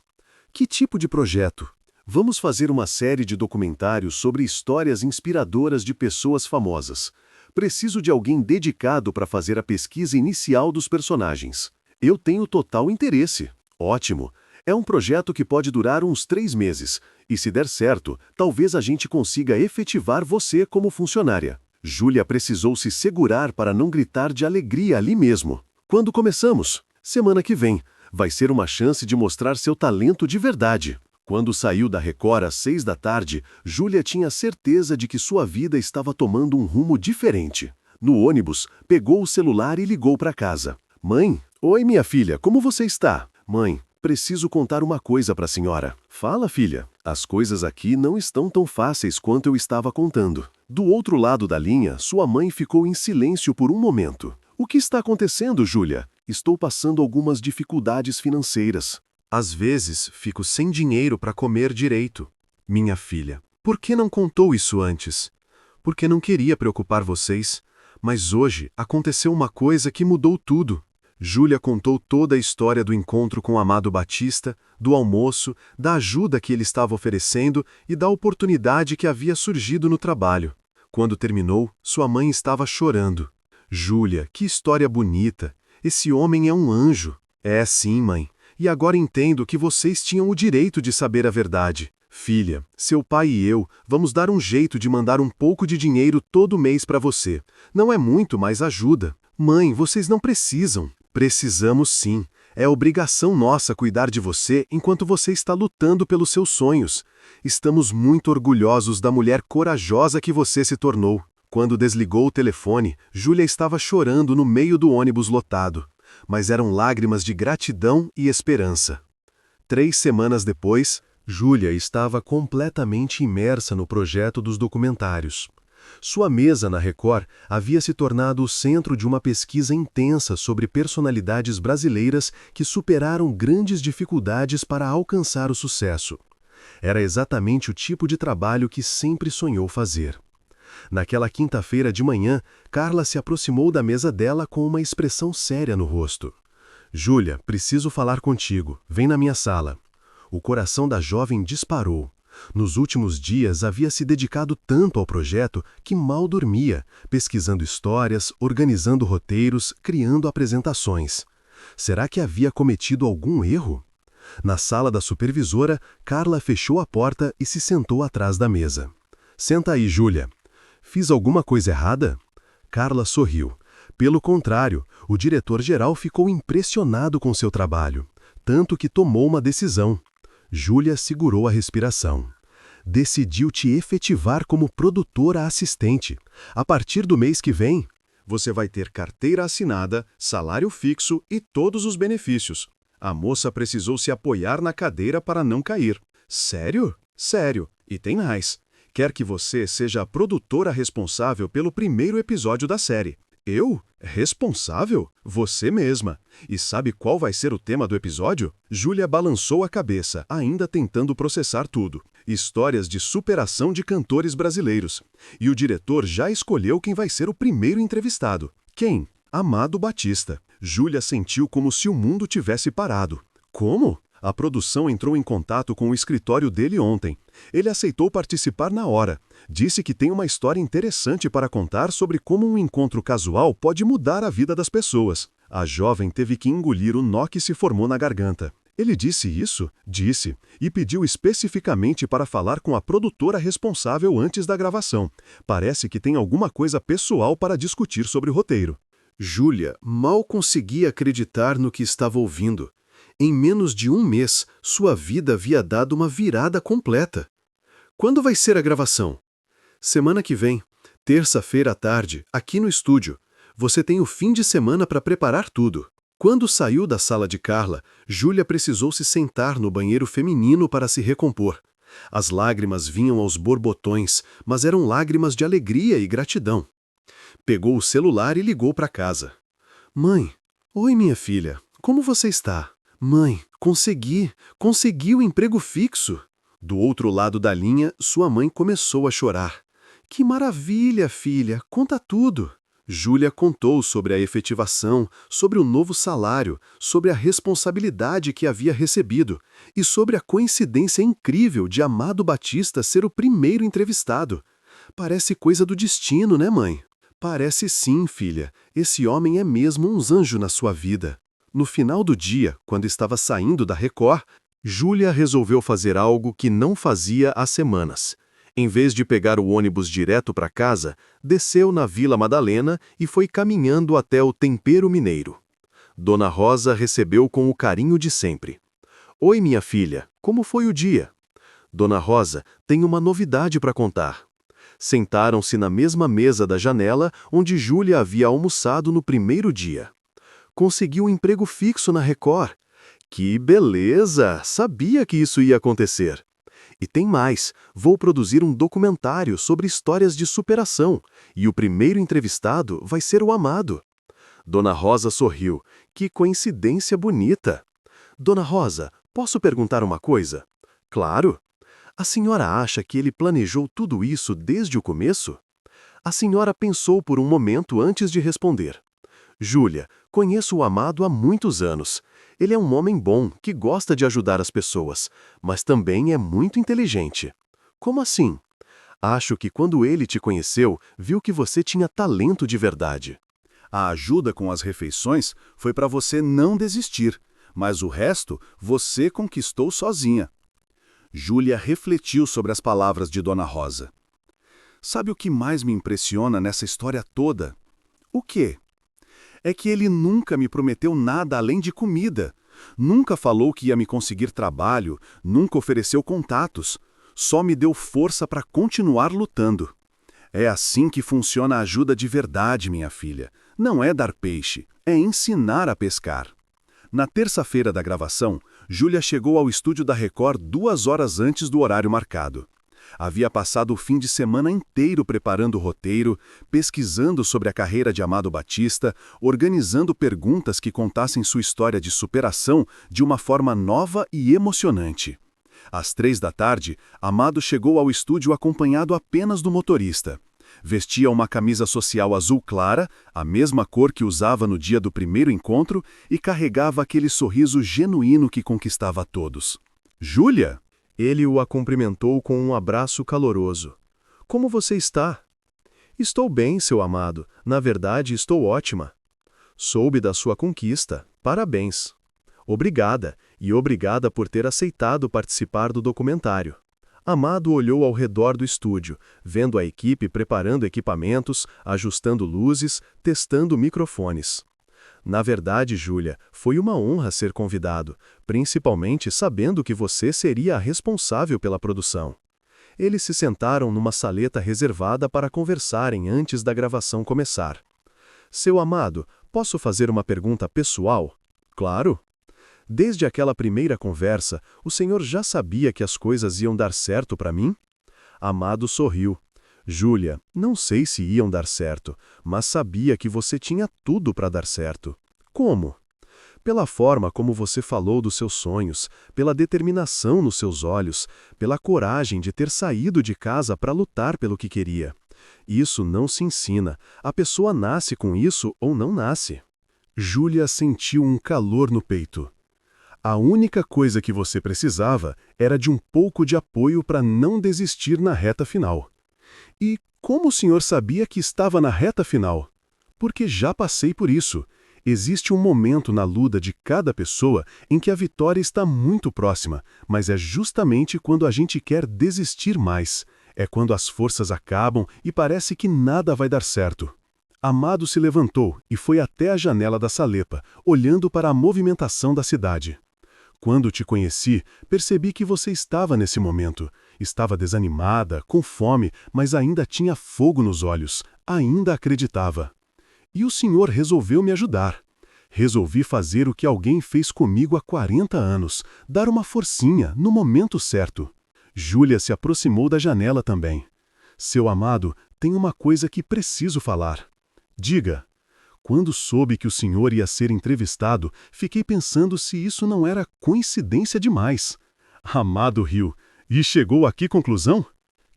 Speaker 1: Que tipo de projeto? Vamos fazer uma série de documentários sobre histórias inspiradoras de pessoas famosas. Preciso de alguém dedicado para fazer a pesquisa inicial dos personagens. Eu tenho total interesse. Ótimo. É um projeto que pode durar uns 3 meses. E se der certo, talvez a gente consiga efetivar você como funcionária. Júlia precisou se segurar para não gritar de alegria ali mesmo. Quando começamos? Semana que vem. Vai ser uma chance de mostrar seu talento de verdade. Quando saiu da Record às 6 da tarde, Júlia tinha certeza de que sua vida estava tomando um rumo diferente. No ônibus, pegou o celular e ligou para casa. Mãe? Oi, minha filha, como você está? Mãe, preciso contar uma coisa para a senhora. Fala, filha. As coisas aqui não estão tão fáceis quanto eu estava contando. Do outro lado da linha, sua mãe ficou em silêncio por um momento. O que está acontecendo, Júlia? Estou passando algumas dificuldades financeiras. Às vezes, fico sem dinheiro para comer direito. Minha filha, por que não contou isso antes? Porque não queria preocupar vocês. Mas hoje aconteceu uma coisa que mudou tudo. Júlia contou toda a história do encontro com Amado Batista, do almoço, da ajuda que ele estava oferecendo e da oportunidade que havia surgido no trabalho. Quando terminou, sua mãe estava chorando. Júlia, que história bonita! Esse homem é um anjo. É sim, mãe. E agora entendo que vocês tinham o direito de saber a verdade. Filha, seu pai e eu vamos dar um jeito de mandar um pouco de dinheiro todo mês para você. Não é muito, mas ajuda. Mãe, vocês não precisam. Precisamos sim. É obrigação nossa cuidar de você enquanto você está lutando pelos seus sonhos. Estamos muito orgulhosos da mulher corajosa que você se tornou. Quando desligou o telefone, Júlia estava chorando no meio do ônibus lotado. Mas eram lágrimas de gratidão e esperança. 3 semanas depois, Júlia estava completamente imersa no projeto dos documentários. Sua mesa na Record havia se tornado o centro de uma pesquisa intensa sobre personalidades brasileiras que superaram grandes dificuldades para alcançar o sucesso. Era exatamente o tipo de trabalho que sempre sonhou fazer. Naquela quinta-feira de manhã, Carla se aproximou da mesa dela com uma expressão séria no rosto. Júlia, preciso falar contigo. Vem na minha sala. O coração da jovem disparou. Nos últimos dias havia se dedicado tanto ao projeto que mal dormia, pesquisando histórias, organizando roteiros, criando apresentações. Será que havia cometido algum erro? Na sala da supervisora, Carla fechou a porta e se sentou atrás da mesa. Senta aí, Júlia. Fiz alguma coisa errada? Carla sorriu. Pelo contrário, o diretor-geral ficou impressionado com seu trabalho, tanto que tomou uma decisão. Júlia segurou a respiração. Decidiu te efetivar como produtora assistente. A partir do mês que vem, você vai ter carteira assinada, salário fixo e todos os benefícios. A moça precisou se apoiar na cadeira para não cair. Sério? Sério. E tem mais. Quer que você seja a produtora responsável pelo primeiro episódio da série. Eu? Responsável? Você mesma. E sabe qual vai ser o tema do episódio? Júlia balançou a cabeça, ainda tentando processar tudo. Histórias de superação de cantores brasileiros. E o diretor já escolheu quem vai ser o primeiro entrevistado. Quem? Amado Batista. Júlia sentiu como se o mundo tivesse parado. Como? A produção entrou em contato com o escritório dele ontem. Ele aceitou participar na hora. Disse que tem uma história interessante para contar sobre como um encontro casual pode mudar a vida das pessoas. A jovem teve que engolir o nó que se formou na garganta. Ele disse isso? Disse. E pediu especificamente para falar com a produtora responsável antes da gravação. Parece que tem alguma coisa pessoal para discutir sobre o roteiro. Júlia mal conseguia acreditar no que estava ouvindo. Em menos de um mês, sua vida havia dado uma virada completa. Quando vai ser a gravação? Semana que vem, terça-feira à tarde, aqui no estúdio. Você tem o fim de semana para preparar tudo. Quando saiu da sala de Carla, Júlia precisou se sentar no banheiro feminino para se recompor. As lágrimas vinham aos borbotões, mas eram lágrimas de alegria e gratidão. Pegou o celular e ligou para casa. Mãe, oi minha filha, como você está? Mãe, consegui o emprego fixo. Do outro lado da linha, sua mãe começou a chorar. Que maravilha, filha, conta tudo. Júlia contou sobre a efetivação, sobre o novo salário, sobre a responsabilidade que havia recebido e sobre a coincidência incrível de Amado Batista ser o primeiro entrevistado. Parece coisa do destino, né, mãe? Parece sim, filha. Esse homem é mesmo um anjo na sua vida. No final do dia, quando estava saindo da Record, Júlia resolveu fazer algo que não fazia há semanas. Em vez de pegar o ônibus direto para casa, desceu na Vila Madalena e foi caminhando até o Tempero Mineiro. Dona Rosa recebeu com o carinho de sempre. Oi, minha filha, como foi o dia? Dona Rosa, tem uma novidade para contar. Sentaram-se na mesma mesa da janela onde Júlia havia almoçado no primeiro dia. Conseguiu um emprego fixo na Record. Que beleza! Sabia que isso ia acontecer. E tem mais, vou produzir um documentário sobre histórias de superação, e o primeiro entrevistado vai ser o Amado. Dona Rosa sorriu. Que coincidência bonita! Dona Rosa, posso perguntar uma coisa? Claro. A senhora acha que ele planejou tudo isso desde o começo? A senhora pensou por um momento antes de responder. Júlia, conheço o Amado há muitos anos. Ele é um homem bom, que gosta de ajudar as pessoas, mas também é muito inteligente. Como assim? Acho que quando ele te conheceu, viu que você tinha talento de verdade. A ajuda com as refeições foi para você não desistir, mas o resto você conquistou sozinha. Júlia refletiu sobre as palavras de Dona Rosa. Sabe o que mais me impressiona nessa história toda? O quê? É que ele nunca me prometeu nada além de comida. Nunca falou que ia me conseguir trabalho, nunca ofereceu contatos. Só me deu força para continuar lutando. É assim que funciona a ajuda de verdade, minha filha. Não é dar peixe, é ensinar a pescar. Na terça-feira da gravação, Júlia chegou ao estúdio da Record 2 horas antes do horário marcado. Havia passado o fim de semana inteiro preparando o roteiro, pesquisando sobre a carreira de Amado Batista, organizando perguntas que contassem sua história de superação de uma forma nova e emocionante. Às 3 da tarde, Amado chegou ao estúdio acompanhado apenas do motorista. Vestia uma camisa social azul clara, a mesma cor que usava no dia do primeiro encontro, e carregava aquele sorriso genuíno que conquistava a todos. Júlia? Ele o cumprimentou com um abraço caloroso. Como você está? Estou bem, seu amado. Na verdade, estou ótima. Soube da sua conquista. Parabéns. Obrigada, e obrigada por ter aceitado participar do documentário. Amado olhou ao redor do estúdio, vendo a equipe preparando equipamentos, ajustando luzes, testando microfones. Na verdade, Júlia, foi uma honra ser convidado, principalmente sabendo que você seria a responsável pela produção. Eles se sentaram numa saleta reservada para conversarem antes da gravação começar. Seu amado, posso fazer uma pergunta pessoal? Claro. Desde aquela primeira conversa, o senhor já sabia que as coisas iam dar certo para mim? Amado sorriu. Júlia, não sei se iam dar certo, mas sabia que você tinha tudo para dar certo. Como? Pela forma como você falou dos seus sonhos, pela determinação nos seus olhos, pela coragem de ter saído de casa para lutar pelo que queria. Isso não se ensina, a pessoa nasce com isso ou não nasce. Júlia sentiu um calor no peito. A única coisa que você precisava era de um pouco de apoio para não desistir na reta final. E como o senhor sabia que estava na reta final? Porque já passei por isso. Existe um momento na luta de cada pessoa em que a vitória está muito próxima, mas é justamente quando a gente quer desistir mais. É quando as forças acabam e parece que nada vai dar certo. Amado se levantou e foi até a janela da saleta, olhando para a movimentação da cidade. Quando te conheci, percebi que você estava nesse momento. Estava desanimada, com fome, mas ainda tinha fogo nos olhos, ainda acreditava. E o senhor resolveu me ajudar. Resolvi fazer o que alguém fez comigo há 40 anos, dar uma forcinha, no momento certo. Júlia se aproximou da janela também. Seu amado, tem uma coisa que preciso falar. Diga. Quando soube que o senhor ia ser entrevistado, fiquei pensando se isso não era coincidência demais. Amado riu. E chegou a que conclusão?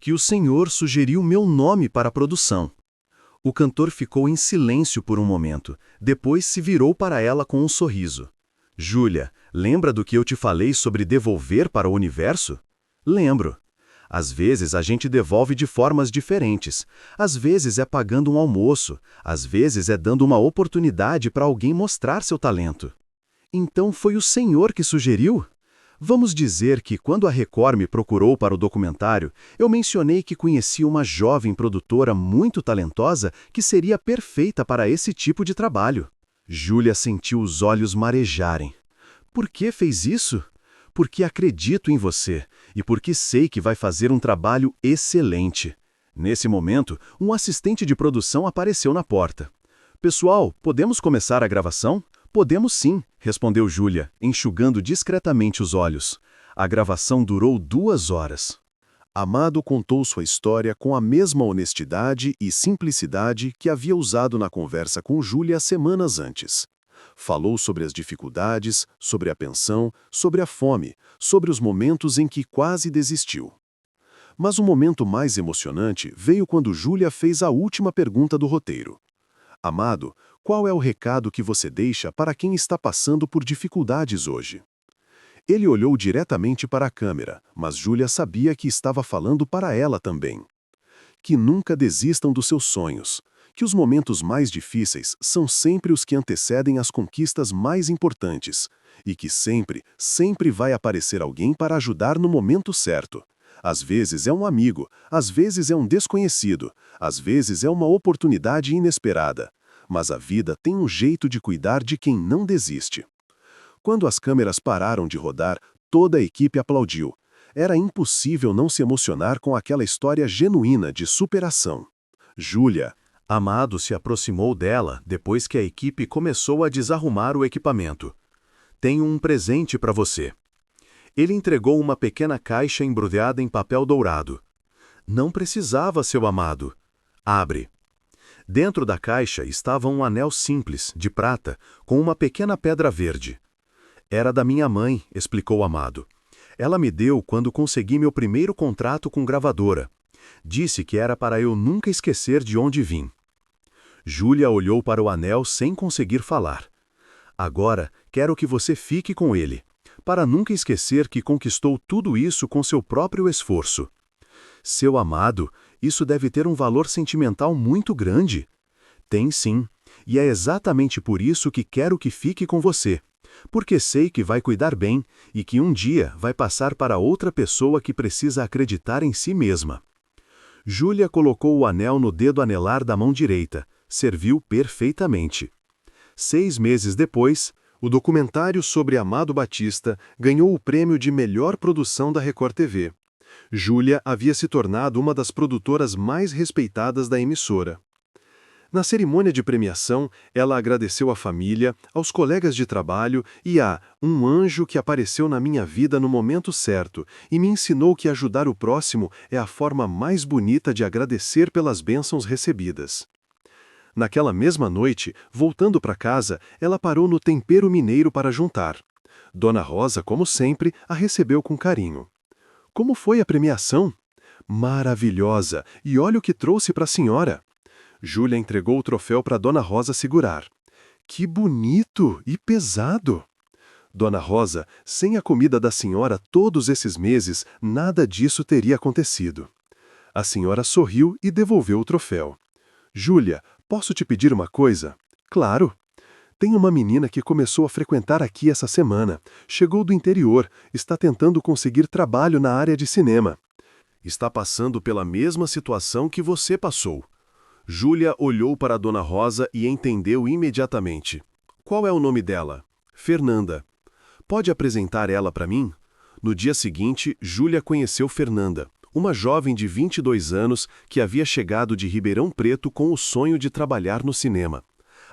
Speaker 1: Que o senhor sugeriu meu nome para a produção. O cantor ficou em silêncio por um momento, depois se virou para ela com um sorriso. Júlia, lembra do que eu te falei sobre devolver para o universo? Lembro. Às vezes a gente devolve de formas diferentes. Às vezes é pagando um almoço, às vezes é dando uma oportunidade para alguém mostrar seu talento. Então foi o senhor que sugeriu? Vamos dizer que, quando a Record me procurou para o documentário, eu mencionei que conhecia uma jovem produtora muito talentosa que seria perfeita para esse tipo de trabalho. Júlia sentiu os olhos marejarem. Por que fez isso? Porque acredito em você e porque sei que vai fazer um trabalho excelente. Nesse momento, um assistente de produção apareceu na porta. Pessoal, podemos começar a gravação? Podemos sim, respondeu Júlia, enxugando discretamente os olhos. A gravação durou 2 horas. Amado contou sua história com a mesma honestidade e simplicidade que havia usado na conversa com Júlia semanas antes. Falou sobre as dificuldades, sobre a pensão, sobre a fome, sobre os momentos em que quase desistiu. Mas o momento mais emocionante veio quando Júlia fez a última pergunta do roteiro. Amado, qual é o recado que você deixa para quem está passando por dificuldades hoje? Ele olhou diretamente para a câmera, mas Júlia sabia que estava falando para ela também. Que nunca desistam dos seus sonhos, que os momentos mais difíceis são sempre os que antecedem as conquistas mais importantes, e que sempre, sempre vai aparecer alguém para ajudar no momento certo. Às vezes é um amigo, às vezes é um desconhecido, às vezes é uma oportunidade inesperada. Mas a vida tem um jeito de cuidar de quem não desiste. Quando as câmeras pararam de rodar, toda a equipe aplaudiu. Era impossível não se emocionar com aquela história genuína de superação. Júlia. Amado se aproximou dela depois que a equipe começou a desarrumar o equipamento. Tenho um presente para você. Ele entregou uma pequena caixa embrulhada em papel dourado. Não precisava, seu amado. Abre. Dentro da caixa estava um anel simples, de prata, com uma pequena pedra verde. Era da minha mãe, explicou Amado. Ela me deu quando consegui meu primeiro contrato com gravadora. Disse que era para eu nunca esquecer de onde vim. Júlia olhou para o anel sem conseguir falar. Agora, quero que você fique com ele.
Speaker 2: para nunca esquecer que conquistou tudo isso com seu próprio esforço. Seu amado, isso deve ter um valor sentimental muito grande. Tem sim, e é exatamente por isso que quero que fique com você, porque sei que vai cuidar bem e que um dia vai passar para outra pessoa que precisa acreditar em si mesma. Júlia colocou o anel no dedo anelar da mão direita. Serviu perfeitamente. 6 meses depois, o documentário sobre Amado Batista ganhou o prêmio de melhor produção da Record TV. Júlia havia se tornado uma das produtoras mais respeitadas da emissora. Na cerimônia de premiação, ela agradeceu à família, aos colegas de trabalho e a um anjo que apareceu na minha vida no momento certo e me ensinou que ajudar o próximo é a forma mais bonita de agradecer pelas bênçãos recebidas. Naquela mesma noite, voltando para casa, ela parou no Tempero Mineiro para jantar. Dona Rosa, como sempre, a recebeu com carinho. Como foi a premiação? Maravilhosa! E olha o que trouxe para a senhora! Júlia entregou o troféu para Dona Rosa segurar. Que bonito e pesado! Dona Rosa, sem a comida da senhora todos esses meses, nada disso teria acontecido. A senhora sorriu e devolveu o troféu. Júlia, posso te pedir uma coisa? Claro. Tem uma menina que começou a frequentar aqui essa semana. Chegou do interior, está tentando conseguir trabalho na área de cinema. Está passando pela mesma situação que você passou. Júlia olhou para a Dona Rosa e entendeu imediatamente. Qual é o nome dela? Fernanda. Pode apresentar ela para mim? No dia seguinte, Júlia conheceu Fernanda, uma jovem de 22 anos que havia chegado de Ribeirão Preto com o sonho de trabalhar no cinema.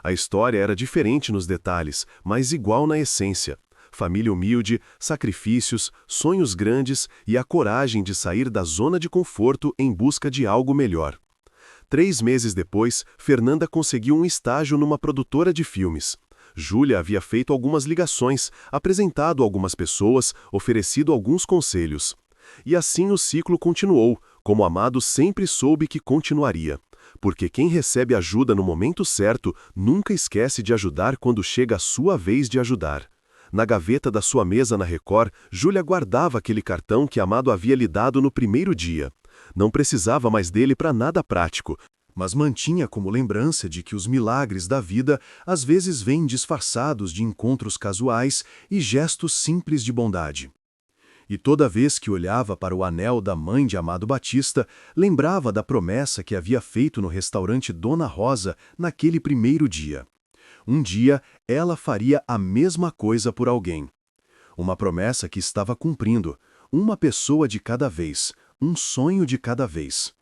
Speaker 2: A história era diferente nos detalhes, mas igual na essência. Família humilde, sacrifícios, sonhos grandes e a coragem de sair da zona de conforto em busca de algo melhor. 3 meses depois, Fernanda conseguiu um estágio numa produtora de filmes. Júlia havia feito algumas ligações, apresentado algumas pessoas, oferecido alguns conselhos. E assim o ciclo continuou, como Amado sempre soube que continuaria. Porque quem recebe ajuda no momento certo nunca esquece de ajudar quando chega a sua vez de ajudar. Na gaveta da sua mesa na Record, Júlia guardava aquele cartão que Amado havia lhe dado no primeiro dia. Não precisava mais dele para nada prático, mas mantinha como lembrança de que os milagres da vida às vezes vêm disfarçados de encontros casuais e gestos simples de bondade. E toda vez que olhava para o anel da mãe de Amado Batista, lembrava da promessa que havia feito no restaurante Dona Rosa naquele primeiro dia. Um dia, ela faria a mesma coisa por alguém. Uma promessa que estava cumprindo, uma pessoa de cada vez, um sonho de cada vez.